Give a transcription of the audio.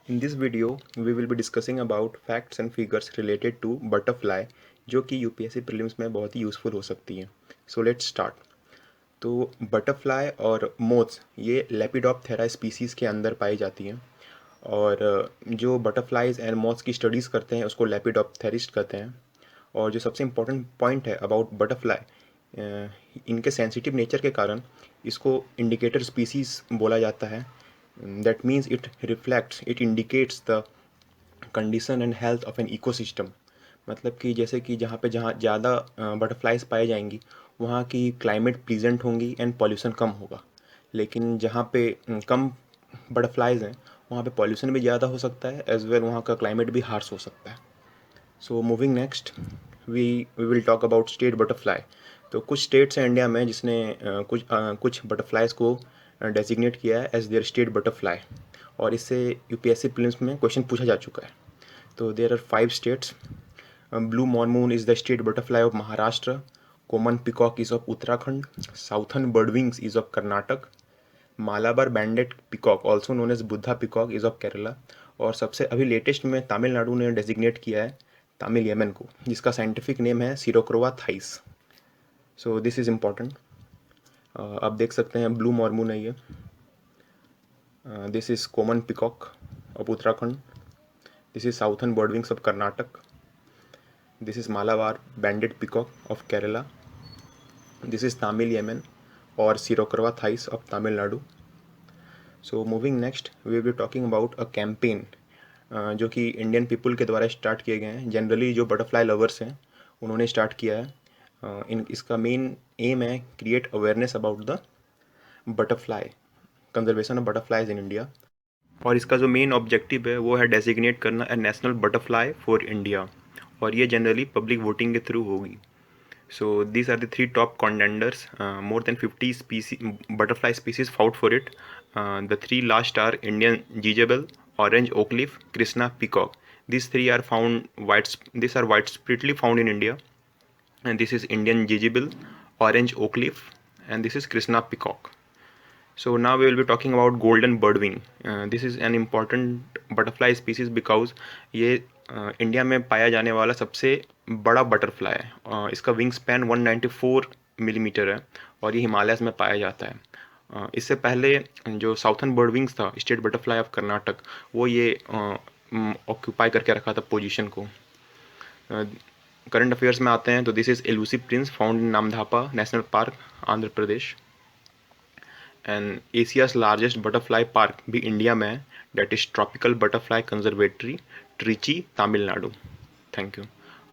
In this video, we will be discussing about facts and figures related to butterfly जो कि UPSC prelims में बहुत ही useful हो सकती हैं। So let's start. तो बटरफ्लाई और मोथ्स ये लेपिडोप्टेरा स्पीसीज़ के अंदर पाई जाती हैं और जो बटरफ्लाइज एंड मोथ्स की स्टडीज़ करते हैं उसको लेपिडोप्टेरिस्ट कहते हैं। और जो सबसे इम्पोर्टेंट पॉइंट है अबाउट बटरफ्लाई, इनके सेंसिटिव नेचर के कारण इसको इंडिकेटर स्पीसीज़ बोला जाता है। That means it indicates the condition and health of an ecosystem. मतलब कि जैसे कि जहाँ ज़्यादा बटरफ्लाइज पाई जाएंगी वहाँ की क्लाइमेट प्लीजेंट होंगी एंड पॉल्यूशन कम होगा। लेकिन जहाँ पे कम बटरफ्लाइज हैं वहाँ पे पॉल्यूशन भी ज़्यादा हो सकता है, एज वेल वहाँ का क्लाइमेट भी हार्श हो सकता है। So moving next, we will talk about state butterfly. तो कुछ स्टेट्स हैं इंडिया में जिसने कुछ बटरफ्लाइज को डेजिग्नेट किया है एज देयर स्टेट बटरफ्लाई, और इससे यूपीएससी प्रीलिम्स में क्वेश्चन पूछा जा चुका है। तो there are 5 states. Blue mormon is the state butterfly of Maharashtra, common peacock is of Uttarakhand, southern birdwings is of Karnataka, Malabar banded peacock also known as Buddha peacock is of Kerala, और सबसे अभी लेटेस्ट में तमिलनाडु ने डेजिग्नेट किया है तमिल येमन को, जिसका साइंटिफिक नेम है सिरोक्रोवा थाइस। So this is important. आप देख सकते हैं ब्लू मॉर्मून है ये। This is common peacock of Uttarakhand, this is southern birdwings of Karnataka, this is Malabar banded peacock of Kerala, this is Tamil yeoman और सिरोक्रोवा थाइस of Tamil Nadu. So moving next, we will be talking about a campaign जो कि Indian people के द्वारा start किए गए हैं। जनरली जो बटरफ्लाई लवर्स हैं उन्होंने स्टार्ट किया है। इसका मेन एम है create awareness about the butterfly, conservation of butterflies in India. और इसका जो मेन ऑब्जेक्टिव है वो है डेजिग्नेट करना ए नेशनल बटरफ्लाई फॉर इंडिया, और ये जनरली पब्लिक वोटिंग के थ्रू होगी। So these are the 3 top contenders. More than 50 butterfly species fought for it. The 3 last are Indian Jejebel, Orange Oakleaf, Krishna Peacock. These 3 are these are widespreadly found in India. And this is Indian Jejebel, Orange Oakleaf, and this is Krishna Peacock. So now we will be talking about golden birdwing. This is an important butterfly species because ये India में पाया जाने वाला सबसे बड़ा butterfly है। इसका wing span 194 millimetre है और ये हिमालयस में पाया जाता है। इससे पहले जो साउथर्न बर्ड विंग्स था, स्टेट बटरफ्लाई ऑफ कर्नाटक, वो ये ऑक्यूपाई करके रखा था पोजीशन को। करंट अफेयर्स में आते हैं तो this is elusive prince found in Namdapha national park, Andhra Pradesh. And Asia's largest butterfly park भी इंडिया में है, that is tropical butterfly conservatory, Trichy, Tamil Nadu. Thank you.